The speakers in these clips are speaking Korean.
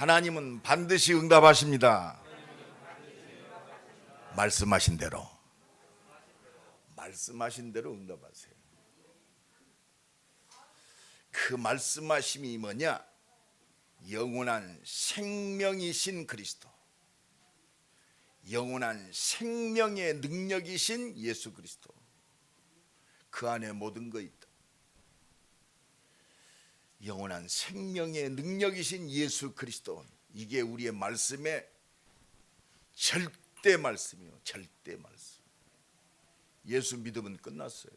하나님은 반드시 응답하십니다. 말씀하신 대로 응답하세요. 그 말씀하심이 뭐냐? 영원한 생명이신 그리스도, 영원한 생명의 능력이신 예수 그리스도, 그 안에 모든 거 있다. 영원한 생명의 능력이신 예수 그리스도, 이게 우리의 말씀의 절대 말씀이요, 절대 말씀. 예수 믿으면 끝났어요.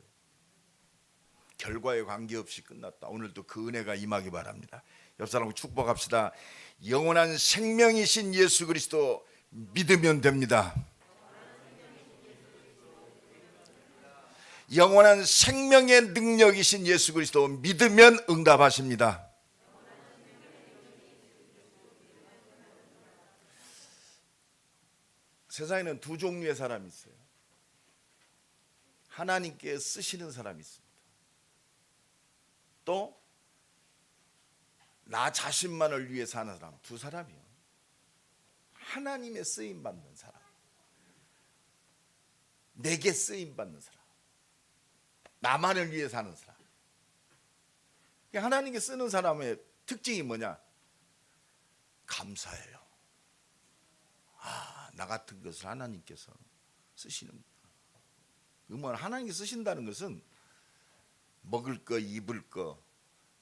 결과에 관계없이 끝났다. 오늘도 그 은혜가 임하기 바랍니다. 옆 사람과 축복합시다. 영원한 생명이신 예수 그리스도 믿으면 됩니다. 영원한 생명의 능력이신 예수 그리스도 믿으면 응답하십니다. 세상에는 두 종류의 사람이 있어요. 하나님께 쓰시는 사람이 있습니다. 또 나 자신만을 위해 사는 사람, 두 사람이요. 하나님의 쓰임 받는 사람, 내게 쓰임 받는 사람, 나만을 위해 사는 사람. 하나님께 쓰는 사람의 특징이 뭐냐? 감사해요. 나 같은 것을 하나님께서 쓰시는구나. 그러면 하나님이 쓰신다는 것은 먹을 거, 입을 거,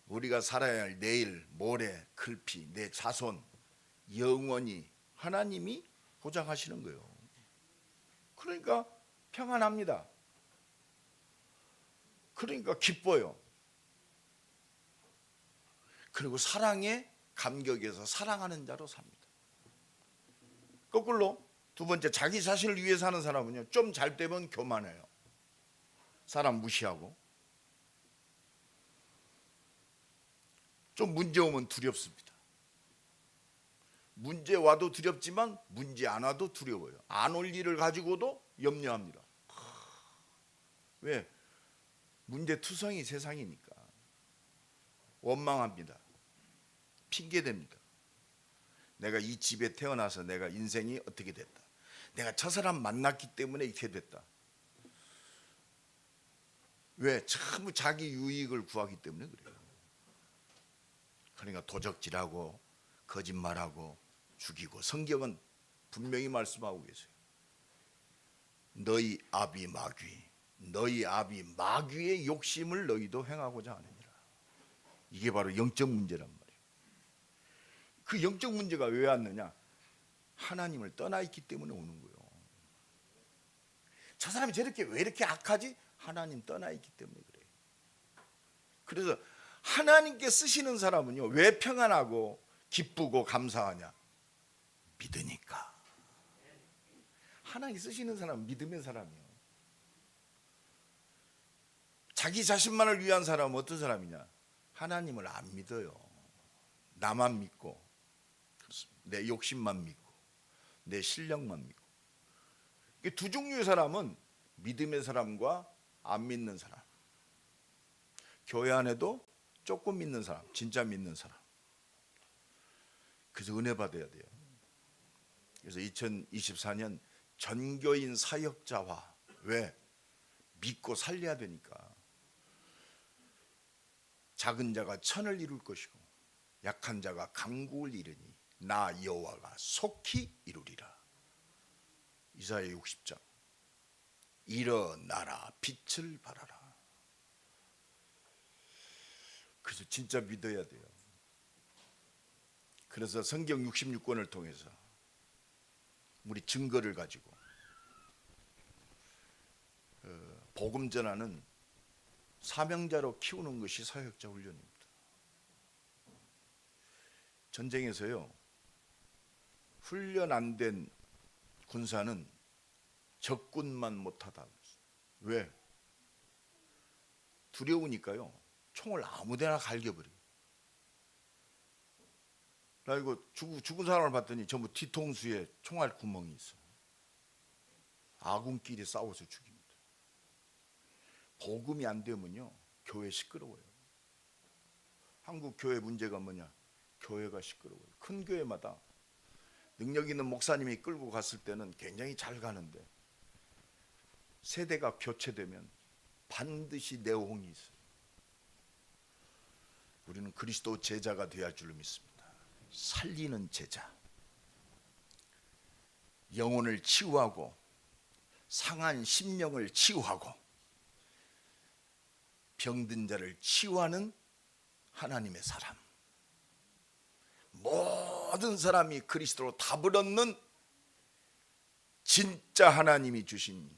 우리가 살아야 할 내일, 모레, 글피, 내 자손, 영원히 하나님이 보장하시는 거예요. 그러니까 평안합니다. 그러니까 기뻐요. 그리고 사랑에 감격해서 사랑하는 자로 삽니다. 거꾸로 두 번째, 자기 자신을 위해 사는 사람은요, 좀 잘 되면 교만해요. 사람 무시하고, 좀 문제 오면 두렵습니다. 문제 와도 두렵지만 문제 안 와도 두려워요. 안 올 일을 가지고도 염려합니다. 왜? 문제투성이 세상이니까. 원망합니다. 핑계댑니다. 내가 이 집에 태어나서 내가 인생이 어떻게 됐다, 내가 저 사람 만났기 때문에 이렇게 됐다. 왜? 전부 자기 유익을 구하기 때문에 그래요. 그러니까 도적질하고 거짓말하고 죽이고. 성경은 분명히 말씀하고 계세요. 너희 아비 마귀, 너희 아비 마귀의 욕심을 너희도 행하고자 하느니라. 이게 바로 영적 문제란 말이에요. 그 영적 문제가 왜 왔느냐? 하나님을 떠나 있기 때문에 오는 거예요. 저 사람이 저렇게 왜 이렇게 악하지? 하나님 떠나 있기 때문에 그래요. 그래서 하나님께 쓰시는 사람은요, 왜 평안하고 기쁘고 감사하냐? 믿으니까. 하나님 쓰시는 사람은 믿음의 사람이에요. 자기 자신만을 위한 사람은 어떤 사람이냐? 하나님을 안 믿어요. 나만 믿고, 내 욕심만 믿고, 내 실력만 믿고. 두 종류의 사람은 믿음의 사람과 안 믿는 사람. 교회 안에도 조금 믿는 사람, 진짜 믿는 사람. 그래서 은혜 받아야 돼요. 그래서 2024년 전교인 사역자화. 왜? 믿고 살려야 되니까. 작은 자가 천을 이룰 것이고 약한 자가 강국을 이루니 나 여호와가 속히 이루리라. 이사야 60장. 일어나라, 빛을 발하라. 그래서 진짜 믿어야 돼요. 그래서 성경 66권을 통해서 우리 증거를 가지고 복음 전하는 사명자로 키우는 것이 사역자 훈련입니다. 전쟁에서요, 훈련 안 된 군사는 적군만 못하다. 왜? 두려우니까요, 총을 아무데나 갈겨버려요. 나 이거 죽은 사람을 봤더니 전부 뒤통수에 총알 구멍이 있어. 아군끼리 싸워서 죽입니다. 복음이 안 되면요, 교회 시끄러워요. 한국 교회 문제가 뭐냐? 교회가 시끄러워요. 큰 교회마다 능력 있는 목사님이 끌고 갔을 때는 굉장히 잘 가는데 세대가 교체되면 반드시 내홍이 있어요. 우리는 그리스도 제자가 되어야 할 줄로 믿습니다. 살리는 제자, 영혼을 치유하고 상한 심령을 치유하고 병든 자를 치유하는 하나님의 사람. 모든 사람이 그리스도로 답을 얻는 진짜 하나님이 주신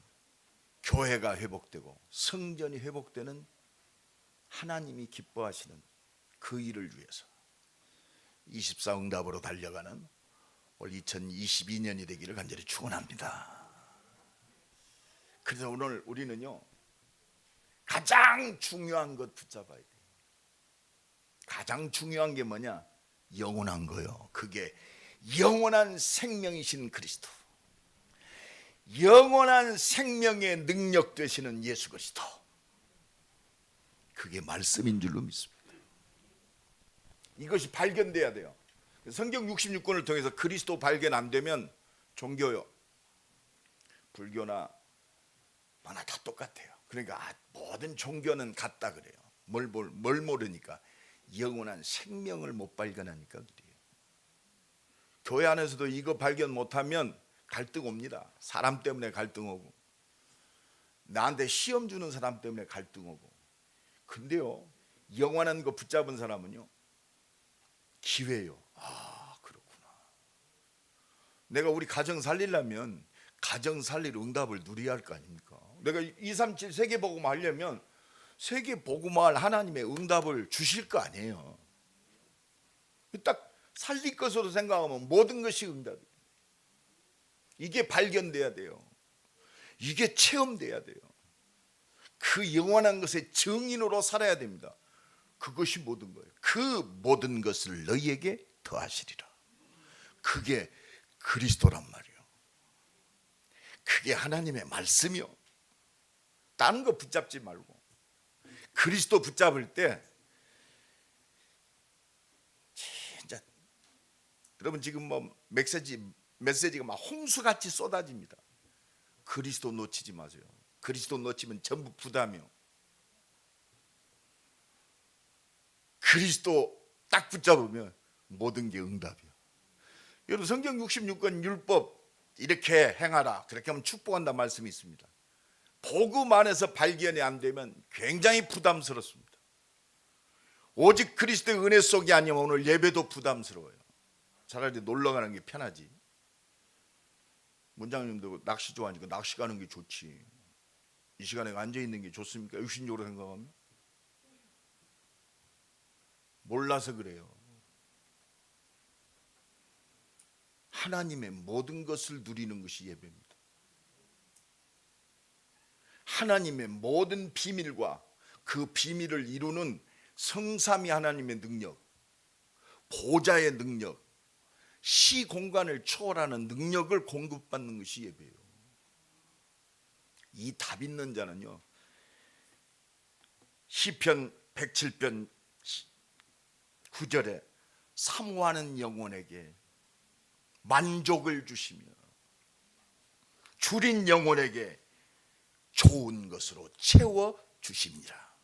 교회가 회복되고 성전이 회복되는 하나님이 기뻐하시는 그 일을 위해서 24 응답으로 달려가는 올 2022년이 되기를 간절히 축원합니다. 그래서 오늘 우리는요, 가장 중요한 것 붙잡아야 돼요. 가장 중요한 게 뭐냐? 영원한 거요. 그게 영원한 생명이신 그리스도, 영원한 생명의 능력 되시는 예수 그리스도, 그게 말씀인 줄로 믿습니다. 이것이 발견돼야 돼요. 성경 66권을 통해서 그리스도 발견 안 되면 종교요, 불교나 뭐나 다 똑같아요. 그러니까 모든 종교는 같다 그래요. 뭘 모르니까, 영원한 생명을 못 발견하니까 그래요. 교회 안에서도 이거 발견 못하면 갈등 옵니다. 사람 때문에 갈등 오고, 나한테 시험 주는 사람 때문에 갈등 오고. 근데요, 영원한 거 붙잡은 사람은요, 기회요. 아, 그렇구나. 내가 우리 가정 살리려면 가정 살릴 응답을 누려야 할 거 아닙니까? 내가 237 세계복음화 하려면 세계복음화할 하나님의 응답을 주실 거 아니에요. 딱 살릴 것으로 생각하면 모든 것이 응답이에요. 이게 발견돼야 돼요. 이게 체험돼야 돼요. 그 영원한 것의 증인으로 살아야 됩니다. 그것이 모든 거예요. 그 모든 것을 너희에게 더하시리라. 그게 그리스도란 말이에요. 그게 하나님의 말씀이요. 다른 거 붙잡지 말고 그리스도 붙잡을 때 진짜, 여러분 지금 뭐 메시지가 막 홍수같이 쏟아집니다. 그리스도 놓치지 마세요. 그리스도 놓치면 전부 부담이요. 그리스도 딱 붙잡으면 모든 게 응답이요. 여러분 성경 66권 율법 이렇게 행하라, 그렇게 하면 축복한다 말씀이 있습니다. 복음 안에서 발견이 안 되면 굉장히 부담스럽습니다. 오직 그리스도의 은혜 속이 아니면 오늘 예배도 부담스러워요. 차라리 놀러 가는 게 편하지. 문장님도 낚시 좋아하니까 낚시 가는 게 좋지. 이 시간에 앉아 있는 게 좋습니까? 육신적으로 생각하면 몰라서 그래요. 하나님의 모든 것을 누리는 것이 예배입니다. 하나님의 모든 비밀과 그 비밀을 이루는 성삼위 하나님의 능력, 보좌의 능력, 시 공간을 초월하는 능력을 공급받는 것이 예배예요. 이 답 있는 자는요, 시편 107편 9절에 사모하는 영혼에게 만족을 주시며 줄인 영혼에게 좋은 것으로 채워 주십니다.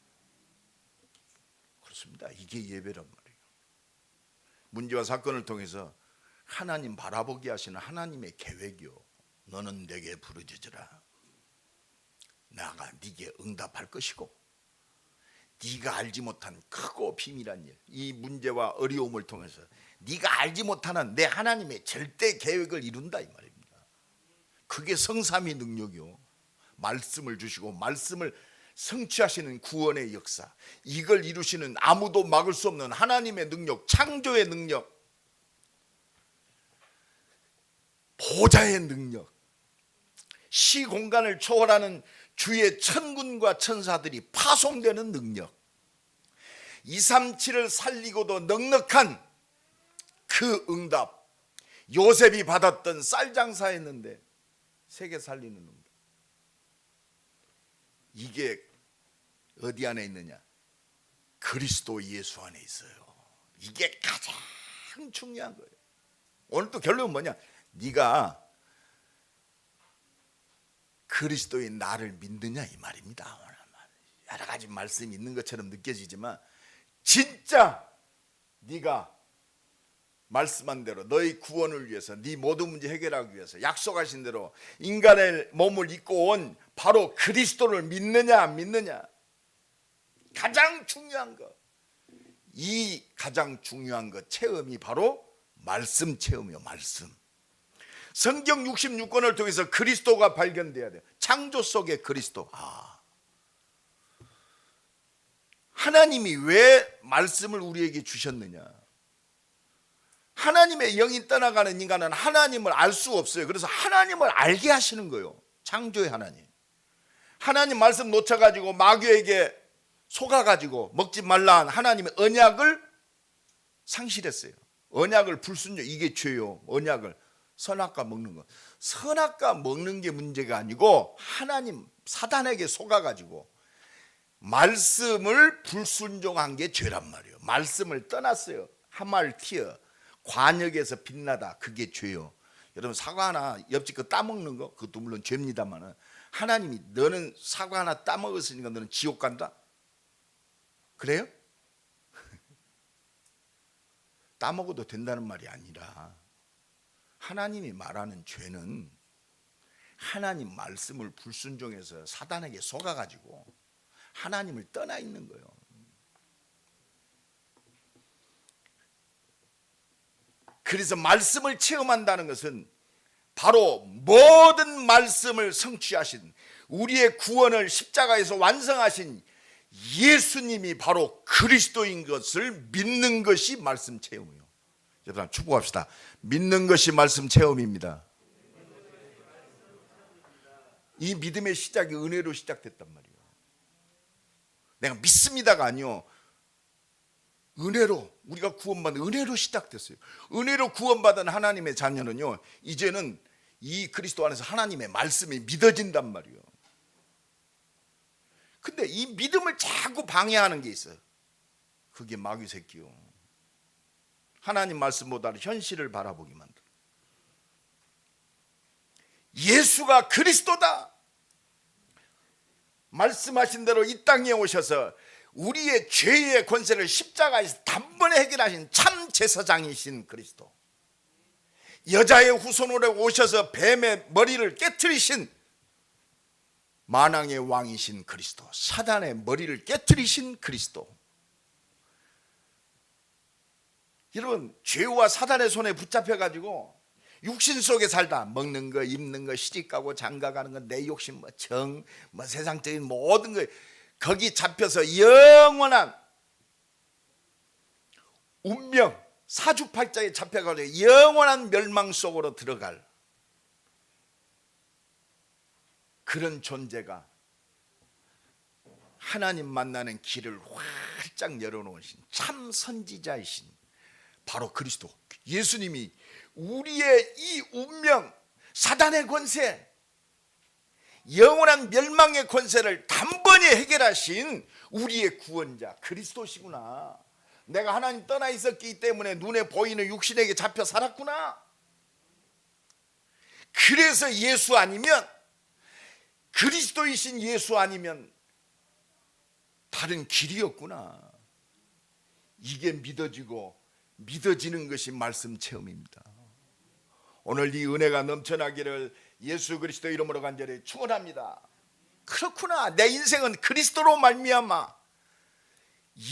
그렇습니다. 이게 예배란 말이에요. 문제와 사건을 통해서 하나님 바라보게 하시는 하나님의 계획이요. 너는 내게 부르짖으라. 내가 네게 응답할 것이고, 네가 알지 못한 크고 비밀한 일, 이 문제와 어려움을 통해서 네가 알지 못하는 내 하나님의 절대 계획을 이룬다 이 말입니다. 그게 성삼위 능력이요. 말씀을 주시고 말씀을 성취하시는 구원의 역사, 이걸 이루시는 아무도 막을 수 없는 하나님의 능력, 창조의 능력, 보좌의 능력, 시공간을 초월하는 주의 천군과 천사들이 파송되는 능력, 237을 살리고도 넉넉한 그 응답, 요셉이 받았던 쌀 장사했는데 세계 살리는 응답, 이게 어디 안에 있느냐? 그리스도 예수 안에 있어요. 이게 가장 중요한 거예요. 오늘 또 결론은 뭐냐? 네가 그리스도인 나를 믿느냐 이 말입니다. 여러 가지 말씀이 있는 것처럼 느껴지지만 진짜 네가 말씀한 대로 너의 구원을 위해서, 네 모든 문제 해결하기 위해서 약속하신 대로 인간의 몸을 입고 온 바로 그리스도를 믿느냐 안 믿느냐, 가장 중요한 것, 이 가장 중요한 것 체험이 바로 말씀 체험이요. 말씀. 성경 66권을 통해서 그리스도가 발견돼야 돼요. 창조 속의 그리스도. 하나님이 왜 말씀을 우리에게 주셨느냐? 하나님의 영이 떠나가는 인간은 하나님을 알 수 없어요. 그래서 하나님을 알게 하시는 거예요. 창조의 하나님. 하나님 말씀 놓쳐가지고 마귀에게 속아가지고 먹지 말라 한 하나님의 언약을 상실했어요. 언약을 불순종, 이게 죄요. 언약을, 선악과 먹는 거. 선악과 먹는 게 문제가 아니고 하나님 사단에게 속아가지고 말씀을 불순종한 게 죄란 말이에요. 말씀을 떠났어요. 하말티어, 관역에서 빛나다, 그게 죄요. 여러분 사과 하나 옆집 거 따먹는 거, 그것도 물론 죄입니다만, 하나님이 너는 사과 하나 따먹었으니까 너는 지옥 간다? 그래요? 따먹어도 된다는 말이 아니라 하나님이 말하는 죄는 하나님 말씀을 불순종해서 사단에게 속아가지고 하나님을 떠나 있는 거예요. 그래서 말씀을 체험한다는 것은 바로 모든 말씀을 성취하신, 우리의 구원을 십자가에서 완성하신 예수님이 바로 그리스도인 것을 믿는 것이 말씀 체험이에요. 여러분 축복합시다. 믿는 것이 말씀 체험입니다. 이 믿음의 시작이 은혜로 시작됐단 말이에요. 내가 믿습니다가 아니요, 은혜로, 우리가 구원받은 은혜로 시작됐어요. 은혜로 구원받은 하나님의 자녀는요, 이제는 이 그리스도 안에서 하나님의 말씀이 믿어진단 말이에요. 근데 이 믿음을 자꾸 방해하는 게 있어요. 그게 마귀 새끼요. 하나님 말씀보다 현실을 바라보게 만들어. 예수가 그리스도다, 말씀하신 대로 이 땅에 오셔서 우리의 죄의 권세를 십자가에서 단번에 해결하신 참 제사장이신 그리스도, 여자의 후손으로 오셔서 뱀의 머리를 깨트리신 만왕의 왕이신 그리스도, 사단의 머리를 깨트리신 그리스도. 여러분 죄와 사단의 손에 붙잡혀가지고 육신 속에 살다 먹는 거, 입는 거, 시집가고 장가가는 거, 내 욕심, 정, 세상적인 모든 거, 거기 잡혀서 영원한 운명, 사주팔자에 잡혀가지고 영원한 멸망 속으로 들어갈 그런 존재가 하나님 만나는 길을 활짝 열어놓으신 참 선지자이신 바로 그리스도 예수님이 우리의 이 운명, 사단의 권세, 영원한 멸망의 권세를 단번에 해결하신 우리의 구원자 그리스도시구나. 내가 하나님 떠나 있었기 때문에 눈에 보이는 육신에게 잡혀 살았구나. 그래서 예수 아니면, 그리스도이신 예수 아니면 다른 길이 없구나. 이게 믿어지고 믿어지는 것이 말씀 체험입니다. 오늘 이 은혜가 넘쳐나기를 예수 그리스도 이름으로 간절히 축원합니다. 그렇구나, 내 인생은 그리스도로 말미암아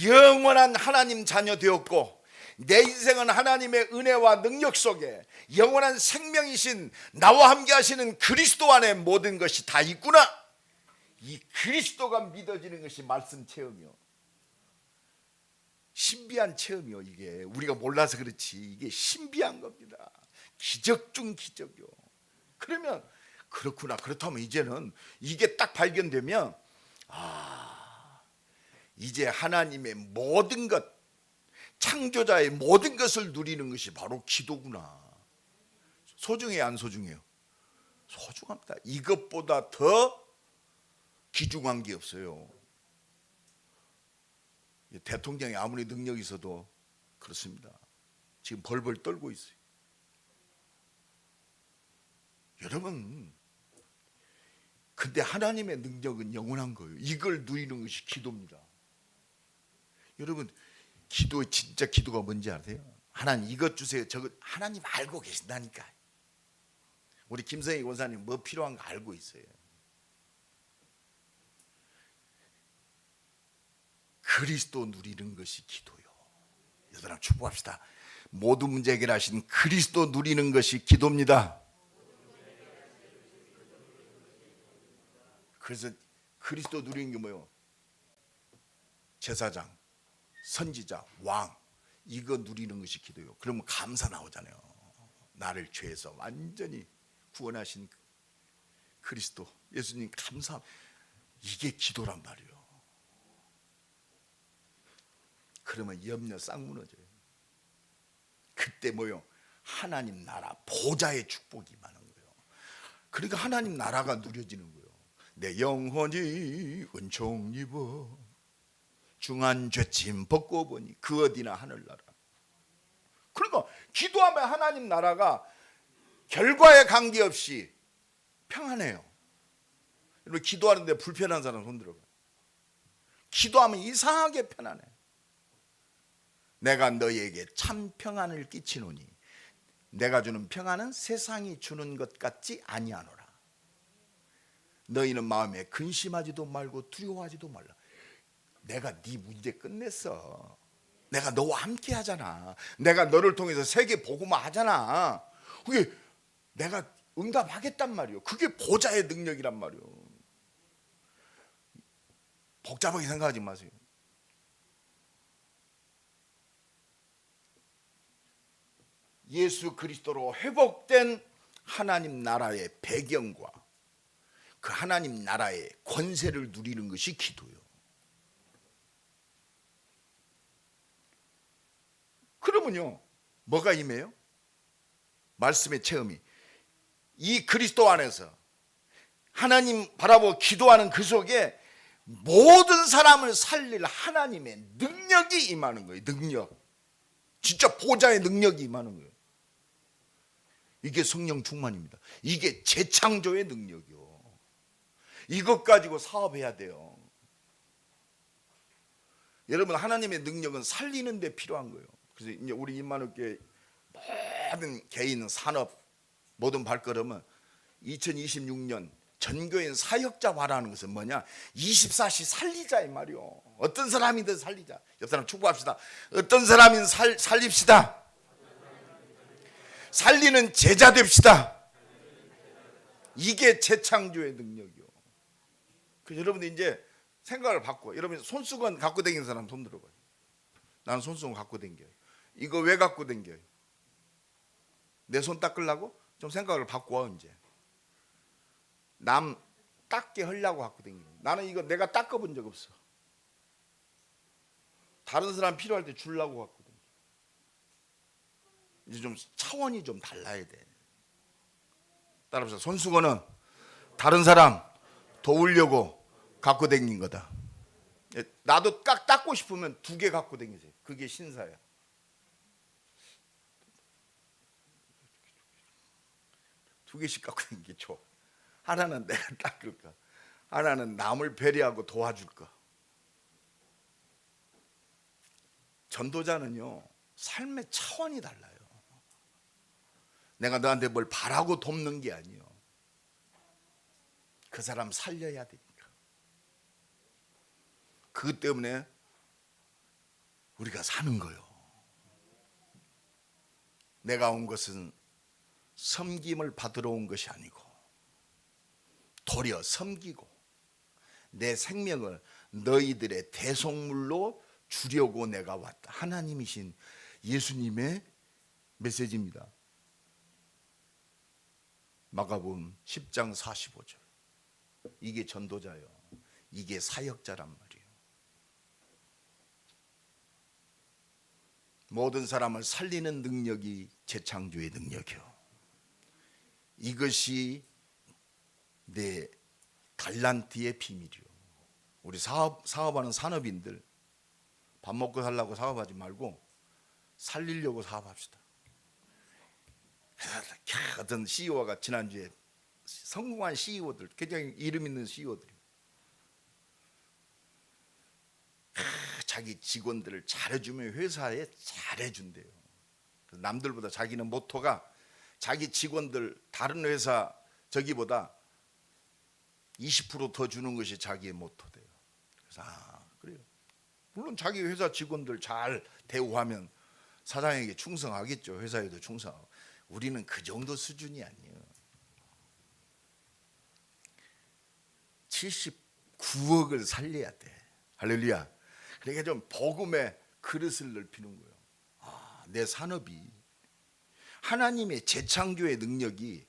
영원한 하나님 자녀 되었고, 내 인생은 하나님의 은혜와 능력 속에 영원한 생명이신 나와 함께 하시는 그리스도 안에 모든 것이 다 있구나. 이 그리스도가 믿어지는 것이 말씀 체험이요. 신비한 체험이요. 이게 우리가 몰라서 그렇지 이게 신비한 겁니다. 기적 중 기적이요. 그러면 그렇구나. 그렇다면 이제는 이게 딱 발견되면 이제 하나님의 모든 것, 창조자의 모든 것을 누리는 것이 바로 기도구나. 소중해요, 안 소중해요? 소중합니다. 이것보다 더 귀중한 게 없어요. 대통령이 아무리 능력이 있어도 그렇습니다. 지금 벌벌 떨고 있어요. 여러분, 근데 하나님의 능력은 영원한 거예요. 이걸 누리는 것이 기도입니다. 여러분, 기도, 진짜 기도가 뭔지 아세요? 하나님 이것 주세요, 저것. 하나님 알고 계신다니까. 우리 김성희 권사님 뭐 필요한 거 알고 있어요. 그리스도 누리는 것이 기도요. 여러분 축복합시다. 모든 문제 해결하신 그리스도 누리는 것이 기도입니다. 그래서 그리스도 누리는 게 뭐예요? 제사장, 선지자, 왕, 이거 누리는 것이 기도요. 그러면 감사 나오잖아요. 나를 죄에서 완전히 구원하신 그리스도 예수님 감사. 이게 기도란 말이에요. 그러면 염려 싹 무너져요. 그때 뭐요? 하나님 나라 보좌의 축복이 많은 거예요. 그러니까 하나님 나라가 누려지는 거예요. 내 영혼이 은총 입어 중한 죄짐 벗고 보니 그 어디나 하늘나라. 그러니까 기도하면 하나님 나라가 결과에 관계없이 평안해요. 여러분 기도하는데 불편한 사람 손 들어봐요. 기도하면 이상하게 편안해. 내가 너희에게 참 평안을 끼치노니 내가 주는 평안은 세상이 주는 것 같지 아니하노라. 너희는 마음에 근심하지도 말고 두려워하지도 말라. 내가 네 문제 끝냈어. 내가 너와 함께 하잖아. 내가 너를 통해서 세계 복음화 하잖아. 그게 내가 응답하겠단 말이요. 그게 보좌의 능력이란 말이요. 복잡하게 생각하지 마세요. 예수 그리스도로 회복된 하나님 나라의 배경과 그 하나님 나라의 권세를 누리는 것이 기도요. 그러면요, 뭐가 임해요? 말씀의 체험이 이 그리스도 안에서 하나님 바라보고 기도하는 그 속에 모든 사람을 살릴 하나님의 능력이 임하는 거예요. 능력, 진짜 보좌의 능력이 임하는 거예요. 이게 성령 충만입니다. 이게 재창조의 능력이요. 이것 가지고 사업해야 돼요. 여러분 하나님의 능력은 살리는 데 필요한 거예요. 그래서 이제 우리 임마누엘 모든 개인 산업 모든 발걸음은 2026년 전교인 사역자화라는 것은 뭐냐? 24시 살리자 이 말이요. 어떤 사람이든 살리자. 옆 사람 축복합시다. 어떤 사람이든 살립시다. 살리는 제자 됩시다. 이게 재창조의 능력이요. 그래서 여러분들 이제 생각을 바꿔. 여러분 손수건 갖고 다니는 사람 손 들어봐요. 나는 손수건 갖고 다녀요. 이거 왜 갖고 다녀요? 내 손 닦으려고? 좀 생각을 바꿔. 이제 남 닦게 하려고 갖고 다녀요. 나는 이거 내가 닦아본 적 없어. 다른 사람 필요할 때 주려고 갖고 다녀요. 이제 좀 차원이 좀 달라야 돼. 따라서 손수건은 다른 사람 도우려고 갖고 다닌 거다. 나도 닦고 싶으면 2개 갖고 다니세요. 그게 신사야. 두 개씩 갖고 다니는 게 좋아. 하나는 내가 닦을까, 하나는 남을 배려하고 도와줄까. 전도자는요 삶의 차원이 달라요. 내가 너한테 뭘 바라고 돕는 게 아니에요. 그 사람 살려야 되니까. 그것 때문에 우리가 사는 거예요. 내가 온 것은 섬김을 받으러 온 것이 아니고 도리어 섬기고 내 생명을 너희들의 대속물로 주려고 내가 왔다. 하나님이신 예수님의 메시지입니다. 마가복음 10장 45절. 이게 전도자예요. 이게 사역자란 말이에요. 모든 사람을 살리는 능력이 재창조의 능력이요. 이것이 내 달란트의 비밀이요. 우리 사업하는 산업인들 밥 먹고 살려고 사업하지 말고 살리려고 사업합시다. 어떤 CEO가 지난주에 성공한 CEO들, 굉장히 이름 있는 CEO들이 자기 직원들을 잘해주면 회사에 잘해준대요. 남들보다 자기는 모토가 자기 직원들 다른 회사 저기보다 20% 더 주는 것이 자기의 모토돼요. 그래서 그래요. 물론 자기 회사 직원들 잘 대우하면 사장에게 충성하겠죠. 회사에도 충성하고. 우리는 그 정도 수준이 아니에요. 79억을 살려야 돼. 할렐루야. 그러니까 좀 복음의 그릇을 넓히는 거예요. 내 산업이 하나님의 재창조의 능력이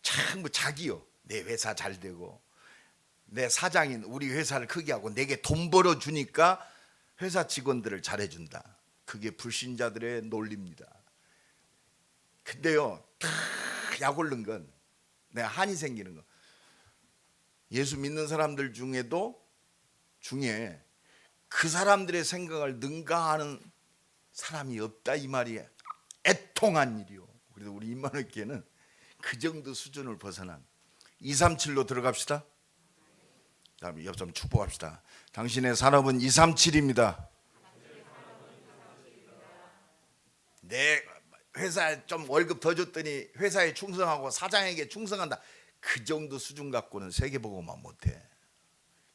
참 자기요. 내 회사 잘 되고 내 사장인 우리 회사를 크게 하고 내게 돈 벌어주니까 회사 직원들을 잘해준다. 그게 불신자들의 논리입니다. 근데요, 다 약 오른 건 내가 한이 생기는 거. 예수 믿는 사람들 중에 그 사람들의 생각을 능가하는 사람이 없다 이 말이에요. 애통한 일이요. 그래도 우리 임마누엘 교회는 그 정도 수준을 벗어난 237로 들어갑시다. 다음에 옆 사람 축복합시다. 당신의 산업은 237입니다. 내 회사에 좀 월급 더 줬더니 회사에 충성하고 사장에게 충성한다. 그 정도 수준 갖고는 세계복음만 못해.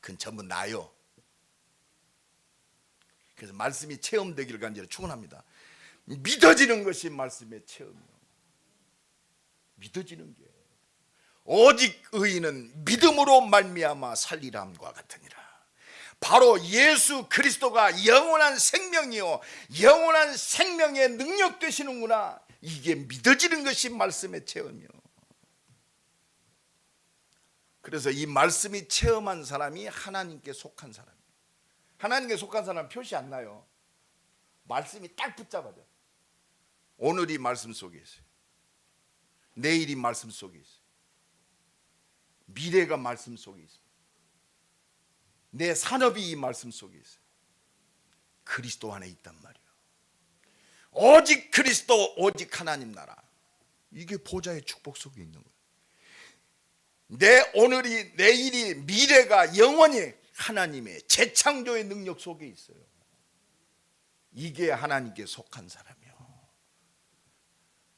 그건 전부 나요. 그래서 말씀이 체험되기를 간절히 축원합니다. 믿어지는 것이 말씀의 체험이요. 믿어지는 게 오직 의인은 믿음으로 말미암아 살리람과 같으니라. 바로 예수 그리스도가 영원한 생명이요 영원한 생명의 능력 되시는구나. 이게 믿어지는 것이 말씀의 체험이요. 그래서 이 말씀이 체험한 사람이 하나님께 속한 사람이에요. 하나님께 속한 사람은 표시 안 나요. 말씀이 딱 붙잡아져. 오늘이 말씀 속에 있어요. 내일이 말씀 속에 있어요. 미래가 말씀 속에 있습니다. 내 산업이 이 말씀 속에 있어요. 그리스도 안에 있단 말이에요. 오직 그리스도, 오직 하나님 나라. 이게 보좌의 축복 속에 있는 거예요. 내 오늘이, 내일이, 미래가 영원히 하나님의 재창조의 능력 속에 있어요. 이게 하나님께 속한 사람이에요.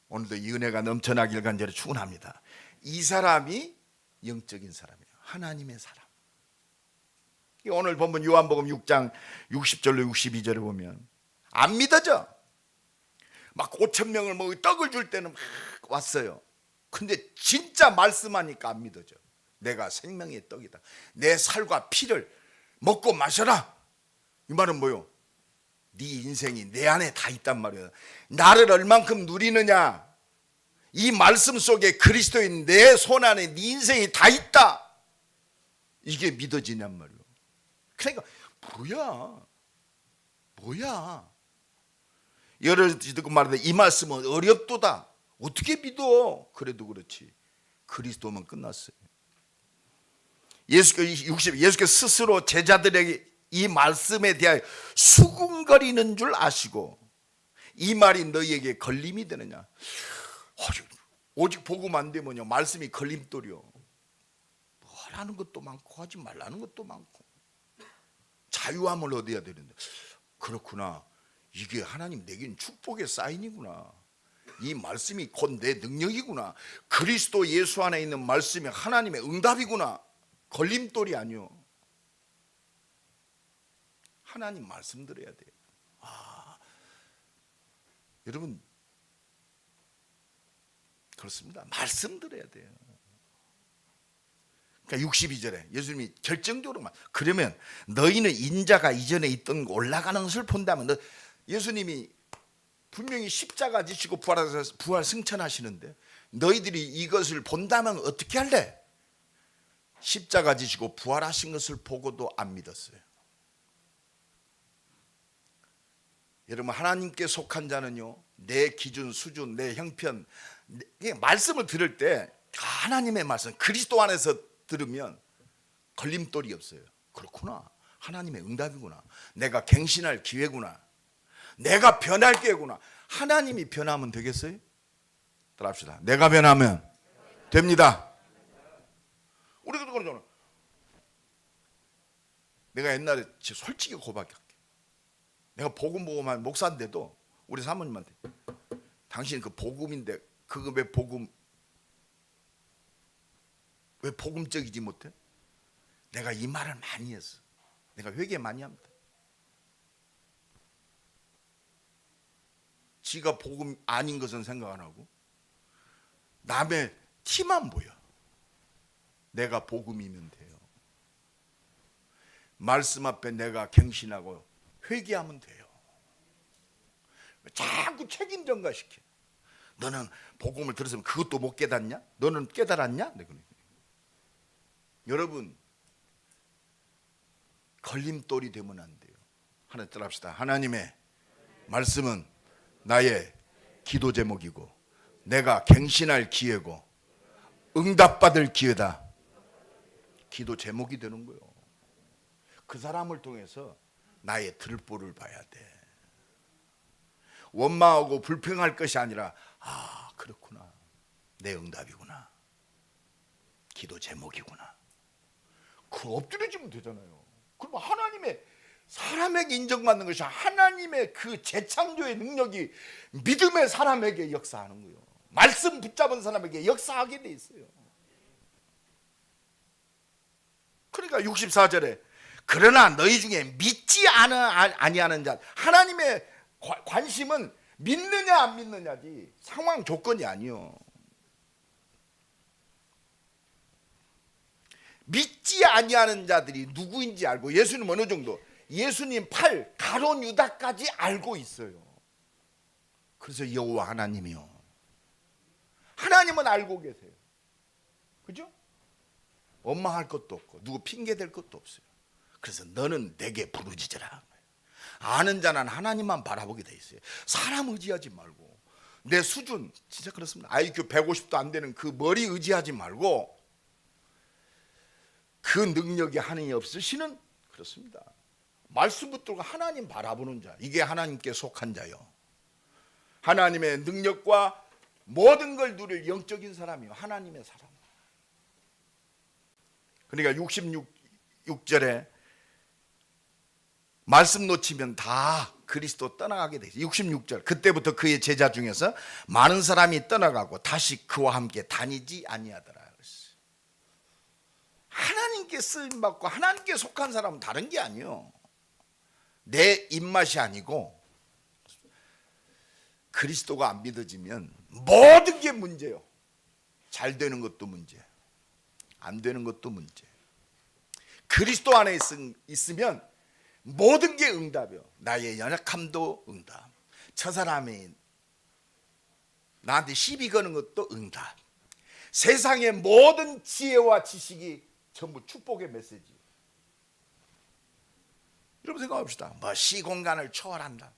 오늘도 이 은혜가 넘쳐나길 간절히 축원합니다. 이 사람이 영적인 사람이에요. 하나님의 사람. 오늘 본문 요한복음 6장 60절로 62절에 보면 안 믿어져. 막 5,000명을 뭐 떡을 줄 때는 막 왔어요. 근데 진짜 말씀하니까 안 믿어져. 내가 생명의 떡이다. 내 살과 피를 먹고 마셔라. 이 말은 뭐요? 네 인생이 내 안에 다 있단 말이에요. 나를 얼만큼 누리느냐. 이 말씀 속에 그리스도인 내 손 안에 네 인생이 다 있다. 이게 믿어지냔 말이에요. 그러니까 뭐야 여러 듣고 말하는데 이 말씀은 어렵도다. 어떻게 믿어? 그래도 그렇지. 그리스도면 끝났어요. 예수께서 스스로 제자들에게 이 말씀에 대하여 수군거리는 줄 아시고 이 말이 너희에게 걸림이 되느냐. 오직 복음 안 되면요 말씀이 걸림돌이요. 하라는 것도 많고 하지 말라는 것도 많고 자유함을 얻어야 되는데 그렇구나. 이게 하나님 내겐 축복의 사인이구나. 이 말씀이 곧 내 능력이구나. 그리스도 예수 안에 있는 말씀이 하나님의 응답이구나. 걸림돌이 아니요. 하나님 말씀 들어야 돼요. 여러분 그렇습니다. 말씀 들어야 돼요. 그러니까 62절에 예수님이 결정적으로 그러면 너희는 인자가 이전에 있던 올라가는 것을 본다면 예수님이 분명히 십자가 지시고 부활하셔서 부활 승천하시는데 너희들이 이것을 본다면 어떻게 할래? 십자가 지시고 부활하신 것을 보고도 안 믿었어요. 여러분 하나님께 속한 자는요 내 기준 수준 내 형편 말씀을 들을 때 하나님의 말씀 그리스도 안에서 들으면 걸림돌이 없어요. 그렇구나. 하나님의 응답이구나. 내가 갱신할 기회구나. 내가 변할 게구나. 하나님이 변하면 되겠어요? 따라합시다. 내가 변하면 됩니다. 우리가 그러잖아. 내가 옛날에 솔직히 고백할게. 내가 복음한 목사인데도 우리 사모님한테 당신 그 복음인데 그거 왜 복음적이지 못해? 내가 이 말을 많이 했어. 내가 회개 많이 합니다. 지가 복음 아닌 것은 생각 안 하고 남의 티만 보여. 내가 복음이면 돼요. 말씀 앞에 내가 갱신하고 회개하면 돼요. 자꾸 책임 전가시켜. 너는 복음을 들었으면 그것도 못 깨닫냐? 너는 깨달았냐? 여러분, 걸림돌이 되면 안 돼요. 하나 따라합시다. 하나님의 말씀은 나의 기도 제목이고 내가 갱신할 기회고 응답받을 기회다. 기도 제목이 되는 거예요. 그 사람을 통해서 나의 들보를 봐야 돼. 원망하고 불평할 것이 아니라 아 그렇구나, 내 응답이구나, 기도 제목이구나. 그 엎드려지면 되잖아요. 그럼 하나님의 사람에게 인정받는 것이 하나님의 그 재창조의 능력이 믿음의 사람에게 역사하는 거예요. 말씀 붙잡은 사람에게 역사하게 돼 있어요. 그러니까 64절에 그러나 너희 중에 믿지 아니하는 자, 하나님의 관심은 믿느냐 안 믿느냐지 상황 조건이 아니요. 믿지 아니하는 자들이 누구인지 알고, 예수님 어느 정도, 예수님 팔 가룟 유다까지 알고 있어요. 그래서 여호와 하나님이요, 하나님은 알고 계세요. 그죠? 원망할 것도 없고 누구 핑계 댈 것도 없어요. 그래서 너는 내게 부르짖으라. 아는 자는 하나님만 바라보게 돼 있어요. 사람 의지하지 말고, 내 수준 진짜 그렇습니다. IQ 150도 안 되는 그 머리 의지하지 말고, 그 능력이 하나님이 없으시는, 그렇습니다, 말씀 붙들고 하나님 바라보는 자, 이게 하나님께 속한 자요. 하나님의 능력과 모든 걸 누릴 영적인 사람이요, 하나님의 사람. 그러니까 66절에 말씀 놓치면 다 그리스도 떠나가게 돼 있어요. 66절, 그때부터 그의 제자 중에서 많은 사람이 떠나가고 다시 그와 함께 다니지 아니하더라. 하나님께 쓰임 받고 하나님께 속한 사람은 다른 게 아니에요. 내 입맛이 아니고 그리스도가 안 믿어지면 모든 게 문제예요. 잘 되는 것도 문제, 안 되는 것도 문제. 그리스도 안에 있으면 모든 게 응답이요. 나의 연약함도 응답, 저 사람이 나한테 시비 거는 것도 응답, 세상의 모든 지혜와 지식이 전부 축복의 메시지. 여러분 생각합시다. 뭐 시공간을 초월한다.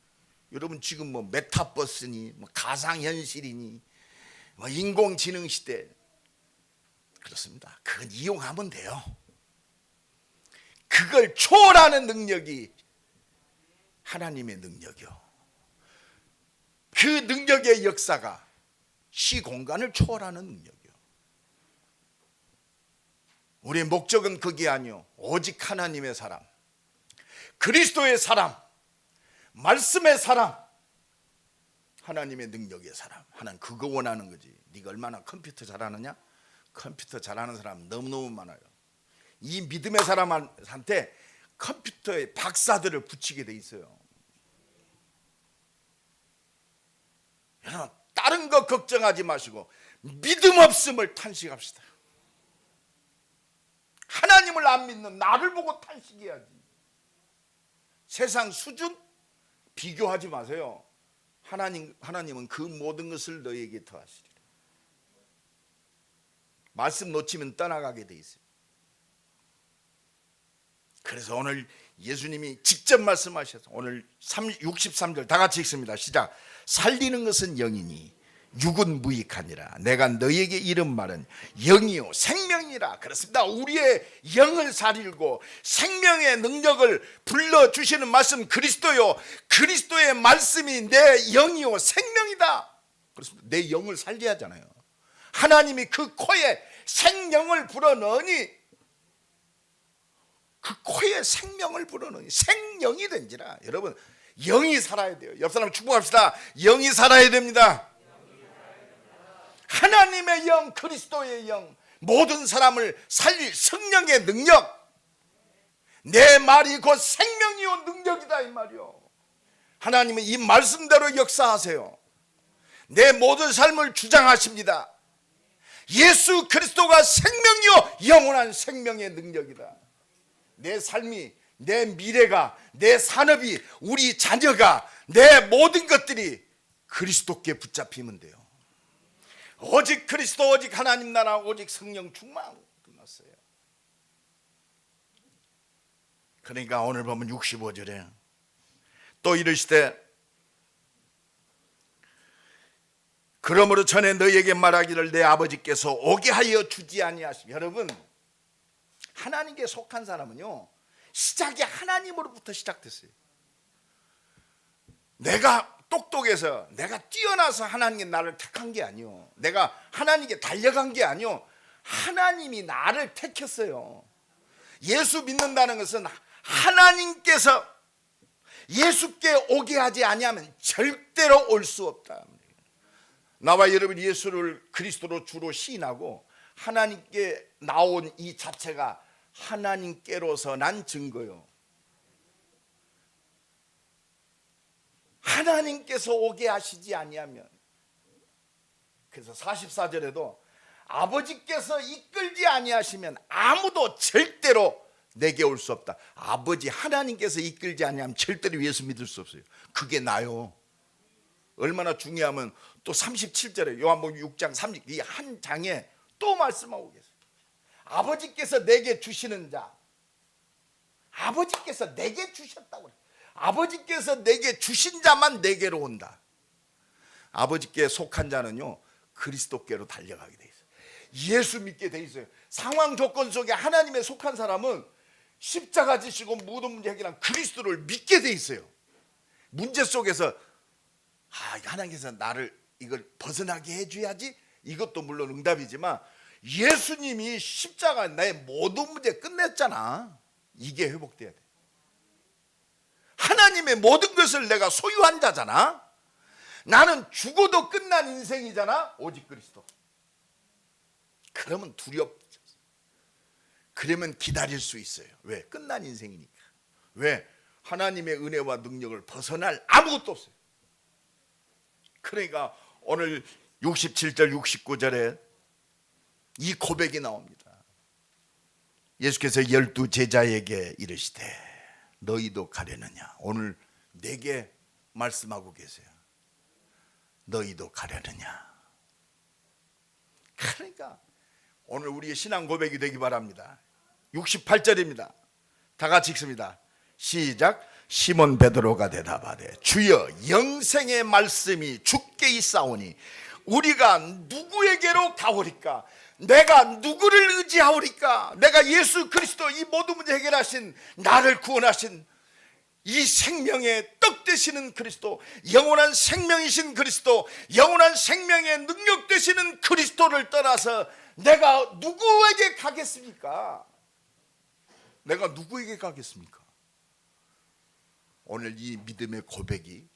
여러분 지금 뭐 메타버스니 뭐 가상현실이니 뭐 인공지능 시대, 그렇습니다. 그건 이용하면 돼요. 그걸 초월하는 능력이 하나님의 능력이요. 그 능력의 역사가 시공간을 초월하는 능력이요. 우리의 목적은 그게 아니요, 오직 하나님의 사람, 그리스도의 사람, 말씀의 사람, 하나님의 능력의 사람. 하나님 그거 원하는 거지. 네가 얼마나 컴퓨터 잘하느냐? 컴퓨터 잘하는 사람 너무너무 많아요. 이 믿음의 사람한테 컴퓨터의 박사들을 붙이게 돼 있어요. 여러분 다른 거 걱정하지 마시고 믿음 없음을 탄식합시다. 하나님을 안 믿는 나를 보고 탄식해야지. 세상 수준 비교하지 마세요. 하나님은 그 모든 것을 너에게 더하시리라. 말씀 놓치면 떠나가게 돼 있어요. 그래서 오늘 예수님이 직접 말씀하셔서 오늘 63절 다 같이 읽습니다. 시작. 살리는 것은 영이니 육은 무익하니라. 내가 너희에게 이른 말은 영이요 생명이라. 그렇습니다. 우리의 영을 살리고 생명의 능력을 불러주시는 말씀 그리스도요, 그리스도의 말씀이 내 영이요 생명이다. 그렇습니다. 내 영을 살려야 하잖아요. 하나님이 그 코에 생명을 불어넣으니, 그 코에 생명을 불어넣으니 생명이 된지라. 여러분, 영이 살아야 돼요. 옆 사람 축복합시다. 영이 살아야 됩니다. 하나님의 영, 그리스도의 영, 모든 사람을 살릴 성령의 능력, 내 말이 곧 생명이요 능력이다 이 말이요. 하나님은 이 말씀대로 역사하세요. 내 모든 삶을 주장하십니다. 예수 그리스도가 생명이요 영원한 생명의 능력이다. 내 삶이, 내 미래가, 내 산업이, 우리 자녀가, 내 모든 것들이 그리스도께 붙잡히면 돼요. 오직 그리스도, 오직 하나님 나라, 오직 성령 충만. 끝났어요. 그러니까 오늘 보면 65절에 또 이르시되 그러므로 전에 너희에게 말하기를 내 아버지께서 오게 하여 주지 아니하시며. 여러분, 하나님께 속한 사람은요, 시작이 하나님으로부터 시작됐어요. 내가 똑똑해서, 내가 뛰어나서 하나님이 나를 택한 게 아니요, 내가 하나님께 달려간 게 아니요, 하나님이 나를 택했어요. 예수 믿는다는 것은 하나님께서 예수께 오게 하지 아니하면 절대로 올 수 없다. 나와 여러분이 예수를 그리스도로 주로 시인하고 하나님께 나온 이 자체가 하나님께로서 난 증거요. 하나님께서 오게 하시지 아니하면. 그래서 44절에도 아버지께서 이끌지 아니하시면 아무도 절대로 내게 올 수 없다. 아버지 하나님께서 이끌지 아니하면 절대로 예수 믿을 수 없어요. 그게 나요. 얼마나 중요하면 또 37절에 요한복음 6장 30, 이 한 장에 또 말씀하고 계세요. 아버지께서 내게 주시는 자, 아버지께서 내게 주셨다고 그래요. 아버지께서 내게 주신 자만 내게로 온다. 아버지께 속한 자는요, 그리스도께로 달려가게 돼 있어요. 예수 믿게 돼 있어요. 상황 조건 속에 하나님에 속한 사람은 십자가 지시고 모든 문제 해결한 그리스도를 믿게 돼 있어요. 문제 속에서 하나님께서 나를 이걸 벗어나게 해줘야지, 이것도 물론 응답이지만 예수님이 십자가 나의 모든 문제 끝냈잖아. 이게 회복돼야 돼. 하나님의 모든 것을 내가 소유한 자잖아. 나는 죽어도 끝난 인생이잖아. 오직 그리스도. 그러면 두렵죠. 그러면 기다릴 수 있어요. 왜? 끝난 인생이니까. 왜? 하나님의 은혜와 능력을 벗어날 아무것도 없어요. 그러니까 오늘 67절 69절에 이 고백이 나옵니다. 예수께서 12 제자에게 이르시되 너희도 가려느냐. 오늘 내게 말씀하고 계세요. 너희도 가려느냐. 그러니까 오늘 우리의 신앙 고백이 되기 바랍니다. 68절입니다. 다 같이 읽습니다. 시작. 시몬 베드로가 대답하되 주여 영생의 말씀이 주께 있사오니 우리가 누구에게로 가오리까? 내가 누구를 의지하오리까? 내가 예수 그리스도, 이 모든 문제 해결하신, 나를 구원하신 이 생명의 떡 되시는 그리스도, 영원한 생명이신 그리스도, 영원한 생명의 능력 되시는 그리스도를 떠나서 내가 누구에게 가겠습니까? 내가 누구에게 가겠습니까? 오늘 이 믿음의 고백이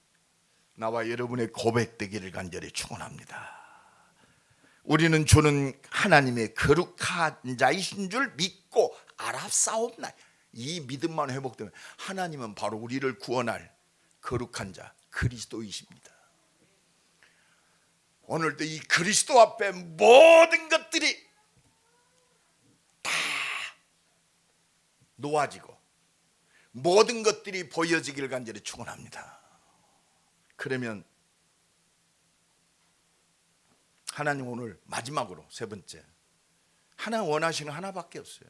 나와 여러분의 고백되기를 간절히 축원합니다. 우리는 주는 하나님의 거룩한 자이신 줄 믿고 알았사옵나. 이 믿음만 회복되면 하나님은 바로 우리를 구원할 거룩한 자 그리스도이십니다. 오늘도 이 그리스도 앞에 모든 것들이 다 놓아지고 모든 것들이 보여지기를 간절히 축원합니다. 그러면 하나님 오늘 마지막으로 세 번째, 하나님 원하시는 하나밖에 없어요.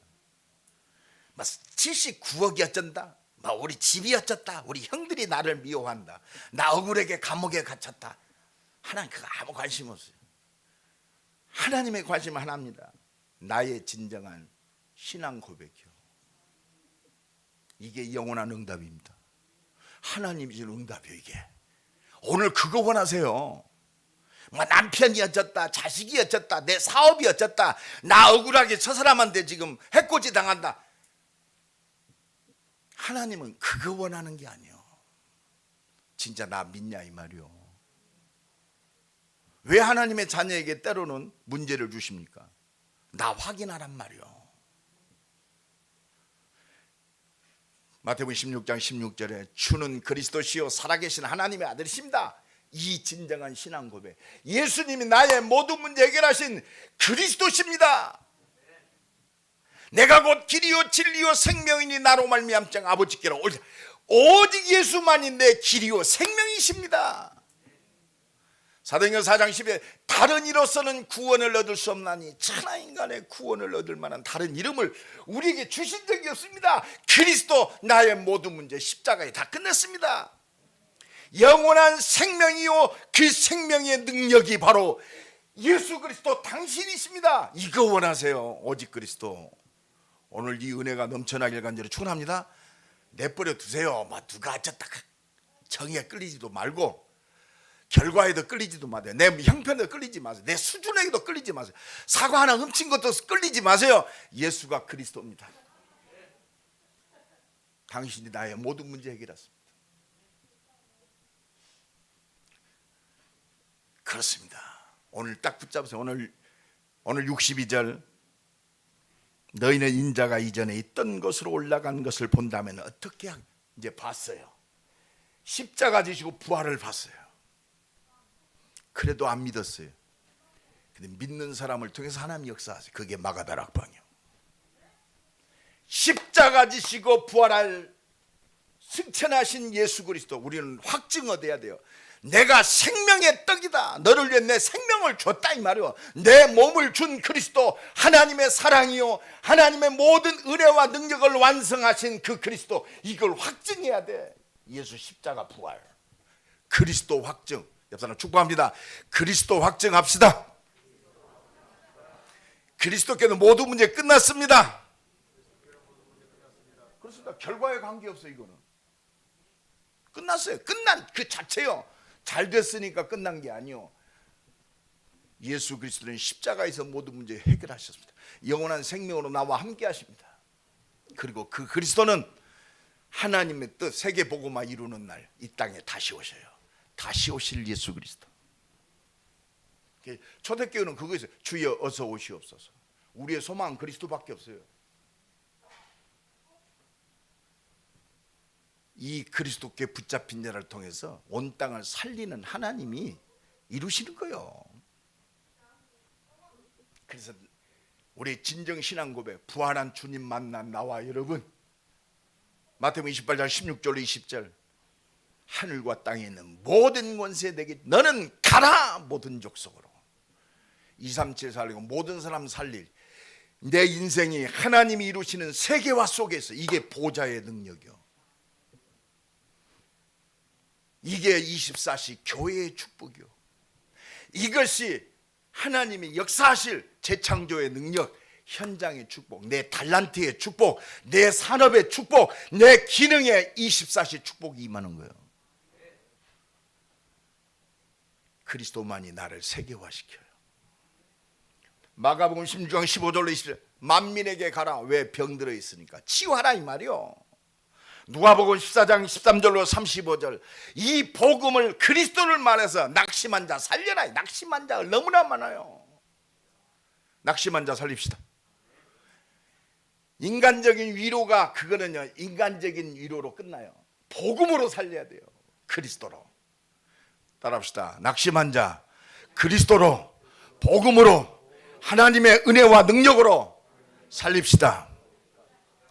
막 79억이 어쩐다, 막 우리 집이 어쩌다, 우리 형들이 나를 미워한다, 나 억울하게 감옥에 갇혔다. 하나님 그거 아무 관심 없어요. 하나님의 관심은 하나입니다. 나의 진정한 신앙 고백이요. 이게 영원한 응답입니다. 하나님이 준 응답이요. 이게 오늘 그거 원하세요. 뭐 남편이 어쩌다, 자식이 어쩌다, 내 사업이 어쩌다, 나 억울하게 저 사람한테 지금 해코지 당한다. 하나님은 그거 원하는 게 아니에요. 진짜 나 믿냐 이 말이요. 왜 하나님의 자녀에게 때로는 문제를 주십니까? 나 확인하란 말이요. 마태복음 16장 16절에 주는 그리스도시요 살아계신 하나님의 아들이십니다. 이 진정한 신앙 고백. 예수님이 나의 모든 문제 해결하신 그리스도십니다. 내가 곧 길이요 진리요 생명이니 나로 말미암자 아버지께로 오직 예수만이 내 길이요 생명이십니다. 사도행전 4장 10에 다른 이로서는 구원을 얻을 수 없나니 천하 인간의 구원을 얻을 만한 다른 이름을 우리에게 주신 적이 없습니다. 그리스도 나의 모든 문제 십자가에 다 끝냈습니다. 영원한 생명이요 그 생명의 능력이 바로 예수 그리스도 당신이십니다. 이거 원하세요. 오직 그리스도. 오늘 이 은혜가 넘쳐나길 간절히 축원합니다. 내버려 두세요. 누가 어쩌다 정의에 끌리지도 말고 결과에도 끌리지도 마세요. 내 형편에도 끌리지 마세요. 내 수준에도 끌리지 마세요. 사과 하나 훔친 것도 끌리지 마세요. 예수가 그리스도입니다. 당신이 나의 모든 문제 해결했습니다. 그렇습니다. 오늘 딱 붙잡으세요. 오늘 62절 너희는 인자가 이전에 있던 곳으로 올라간 것을 본다면 어떻게 이제 봤어요. 십자가 지시고 부활을 봤어요. 그래도 안 믿었어요. 근데 믿는 사람을 통해서 하나님 역사하세요. 그게 마가다락방이요. 십자가 지시고 부활할 승천하신 예수 그리스도 우리는 확증 얻어야 돼요. 내가 생명의 떡이다. 너를 위해 내 생명을 줬다 이 말이요. 내 몸을 준 그리스도 하나님의 사랑이요 하나님의 모든 은혜와 능력을 완성하신 그 그리스도 이걸 확증해야 돼. 예수 십자가 부활 그리스도 확증. 옆 사람 축복합니다. 그리스도 확증합시다. 그리스도께는 모든 문제 끝났습니다. 그렇습니다. 결과에 관계없어요. 이거는 끝났어요. 끝난 그 자체요. 잘 됐으니까 끝난 게 아니요. 예수 그리스도는 십자가에서 모든 문제 해결하셨습니다. 영원한 생명으로 나와 함께 하십니다. 그리고 그 그리스도는 하나님의 뜻 세계 복음화 이루는 날 이 땅에 다시 오셔요. 다시 오실 예수 그리스도. 초대교회는 그거 있어요. 주여 어서 오시옵소서. 우리의 소망은 그리스도밖에 없어요. 이 그리스도께 붙잡힌 자를 통해서 온 땅을 살리는 하나님이 이루시는 거예요. 그래서 우리 진정 신앙 고백 부활한 주님 만난 나와 여러분 마태복음 28장 16절로 20절 하늘과 땅에 있는 모든 권세 내게 너는 가라 모든 족속으로 237 살리고 모든 사람 살릴 내 인생이 하나님이 이루시는 세계화 속에서 이게 보좌의 능력이요. 이게 24시 교회의 축복이요. 이것이 하나님이 역사하실 재창조의 능력, 현장의 축복, 내 달란트의 축복, 내 산업의 축복, 내 기능의 24시 축복이 임하는 거예요. 그리스도만이 나를 세계화시켜요. 마가복음 16장 15절로 20절 만민에게 가라. 왜 병들어 있으니까 치유하라 이 말이요. 누가복음 14장 13절로 35절 이 복음을 그리스도를 말해서 낙심한 자 살려라. 낙심한 자가 너무나 많아요. 낙심한 자 살립시다. 인간적인 위로가 그거는요 인간적인 위로로 끝나요. 복음으로 살려야 돼요. 그리스도로. 따라합시다. 낙심한 자 그리스도로 복음으로 하나님의 은혜와 능력으로 살립시다.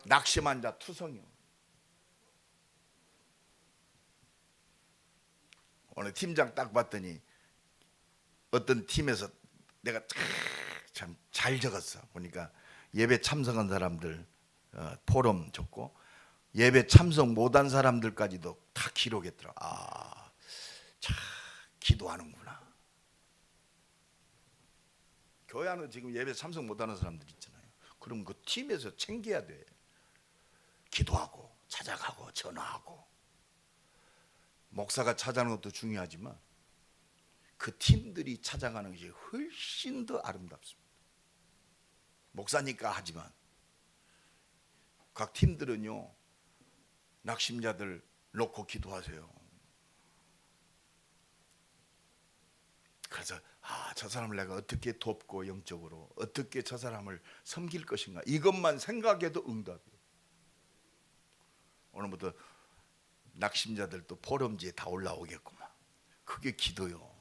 낙심한 자 투성이요. 오늘 팀장 딱 봤더니 어떤 팀에서 내가 참 잘 적었어. 보니까 예배 참석한 사람들 포럼 적고 예배 참석 못한 사람들까지도 다 기록했더라. 참 기도하는구나. 교회 안에 지금 예배 참석 못하는 사람들 있잖아요. 그럼 그 팀에서 챙겨야 돼. 기도하고 찾아가고 전화하고. 목사가 찾아가는 것도 중요하지만 그 팀들이 찾아가는 것이 훨씬 더 아름답습니다. 목사니까 하지만 각 팀들은요, 낙심자들 놓고 기도하세요. 그래서 저 사람을 내가 어떻게 돕고 영적으로 어떻게 저 사람을 섬길 것인가, 이것만 생각해도 응답이에요. 오늘부터 낙심자들도 포럼지에 다 올라오겠구만. 그게 기도요.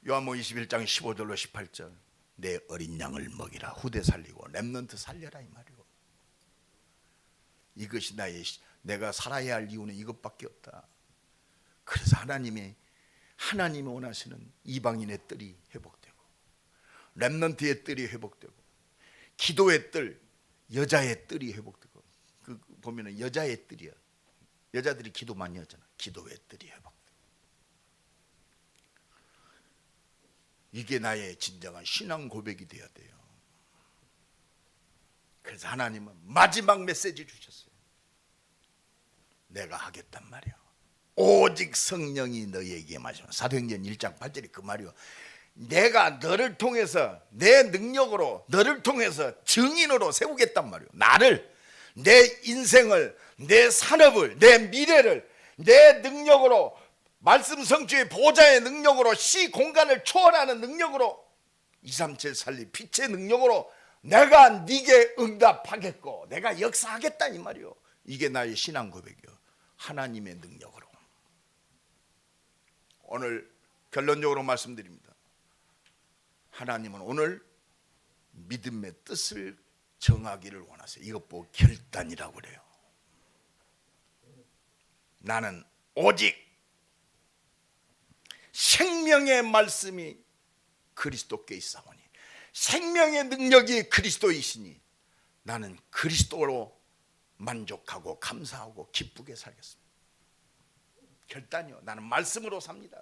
요한복음 21장 15절로 18절, 내 어린 양을 먹이라, 후대 살리고 렘넌트 살려라, 이 말이고. 이것이 내가 살아야 할 이유는 이것밖에 없다. 그래서 하나님이 원하시는 이방인의 뜰이 회복되고, 렘넌트의 뜰이 회복되고, 기도의 뜰, 여자의 뜰이 회복되고. 그 보면은 여자의 뜰이야. 여자들이 기도 많이 하잖아. 기도의 뜰이 회복되고. 이게 나의 진정한 신앙 고백이 되어야 돼요. 그래서 하나님은 마지막 메시지 주셨어요. 내가 하겠단 말이야. 오직 성령이 너희에게 마시면. 사도행전 1장 8절이 그 말이요. 내가 너를 통해서, 내 능력으로 너를 통해서 증인으로 세우겠단 말이요. 나를, 내 인생을, 내 산업을, 내 미래를 내 능력으로, 말씀 성취의 보좌의 능력으로, 시 공간을 초월하는 능력으로, 237 살리 빛의 능력으로 내가 네게 응답하겠고 내가 역사하겠다, 이 말이요. 이게 나의 신앙 고백이요. 하나님의 능력으로. 오늘 결론적으로 말씀드립니다. 하나님은 오늘 믿음의 뜻을 정하기를 원하세요. 이것 보고 결단이라고 그래요. 나는 오직 생명의 말씀이 그리스도께 있사오니, 생명의 능력이 그리스도이시니 나는 그리스도로 만족하고 감사하고 기쁘게 살겠습니다. 결단이요. 나는 말씀으로 삽니다.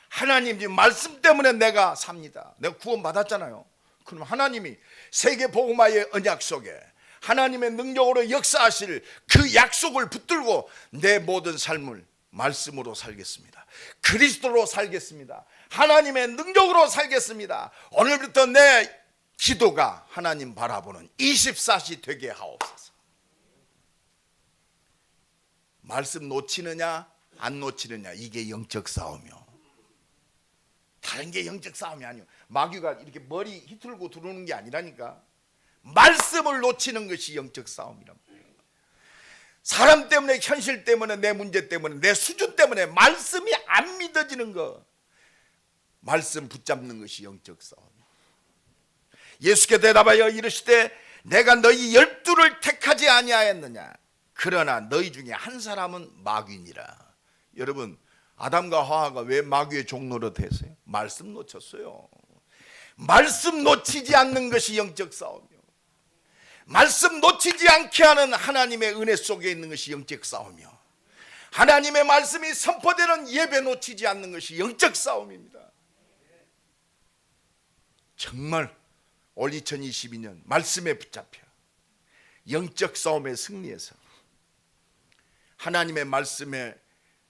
하나님 말씀 때문에 내가 삽니다. 내가 구원 받았잖아요. 그럼 하나님이 세계 복음화의 언약 속에 하나님의 능력으로 역사하실 그 약속을 붙들고 내 모든 삶을 말씀으로 살겠습니다. 그리스도로 살겠습니다. 하나님의 능력으로 살겠습니다. 오늘부터 내 기도가 하나님 바라보는 24시 되게 하옵소서. 말씀 놓치느냐 안 놓치느냐, 이게 영적 싸움이요. 다른 게 영적 싸움이 아니요. 마귀가 이렇게 머리 휘둘고 들어오는 게 아니라니까. 말씀을 놓치는 것이 영적 싸움이란 말이에요. 사람 때문에, 현실 때문에, 내 문제 때문에, 내 수준 때문에 말씀이 안 믿어지는 거, 말씀 붙잡는 것이 영적 싸움이에요. 예수께 대답하여 이르시되 내가 너희 12를 택하지 아니하였느냐. 그러나 너희 중에 한 사람은 마귀니라. 여러분, 아담과 하와가 왜 마귀의 종노릇 했어요? 말씀 놓쳤어요. 말씀 놓치지 않는 것이 영적 싸움이요. 말씀 놓치지 않게 하는 하나님의 은혜 속에 있는 것이 영적 싸움이요. 하나님의 말씀이 선포되는 예배 놓치지 않는 것이 영적 싸움입니다. 정말 올 2022년 말씀에 붙잡혀 영적 싸움에 승리해서 하나님의 말씀의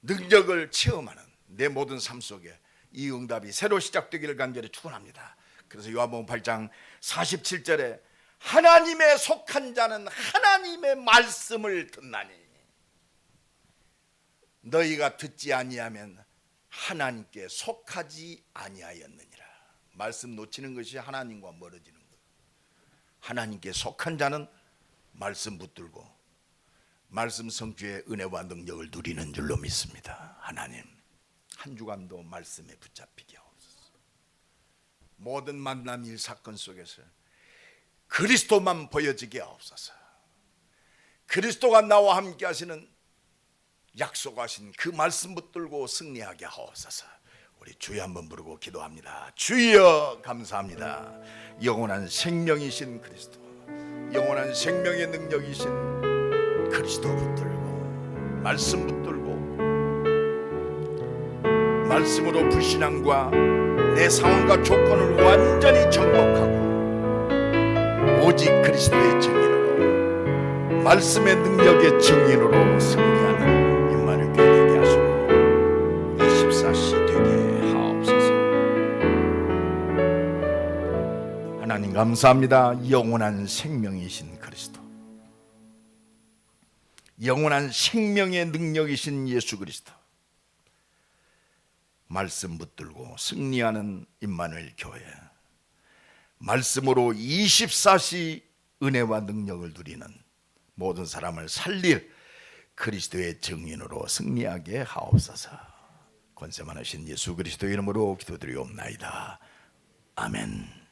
능력을 체험하는 내 모든 삶 속에 이 응답이 새로 시작되기를 간절히 축원합니다. 그래서 요한복음 8장 47절에 하나님의 속한 자는 하나님의 말씀을 듣나니, 너희가 듣지 아니하면 하나님께 속하지 아니하였느니라. 말씀 놓치는 것이 하나님과 멀어지는 거예요. 하나님께 속한 자는 말씀 붙들고 말씀 성취의 은혜와 능력을 누리는 줄로 믿습니다. 하나님, 한 주간도 말씀에 붙잡히게 하옵소서. 모든 만남 일 사건 속에서 그리스도만 보여지게 하옵소서. 그리스도가 나와 함께 하시는 약속하신 그 말씀 붙들고 승리하게 하옵소서. 우리 주여 한번 부르고 기도합니다. 주여 감사합니다. 영원한 생명이신 그리스도, 영원한 생명의 능력이신 그리스도 붙들고 말씀 붙들고 말씀으로 불신앙과 내 상황과 조건을 완전히 정복하고 오직 그리스도의 증인으로, 말씀의 능력의 증인으로 승리하는 임마누엘 되게 하시고 24시 되게 하옵소서. 하나님 감사합니다. 영원한 생명이신 그리스도, 영원한 생명의 능력이신 예수 그리스도, 말씀 붙들고 승리하는 임마누엘 교회, 말씀으로 24시 은혜와 능력을 누리는 모든 사람을 살릴 그리스도의 증인으로 승리하게 하옵소서. 권세 많으신 예수 그리스도 이름으로 기도드리옵나이다. 아멘.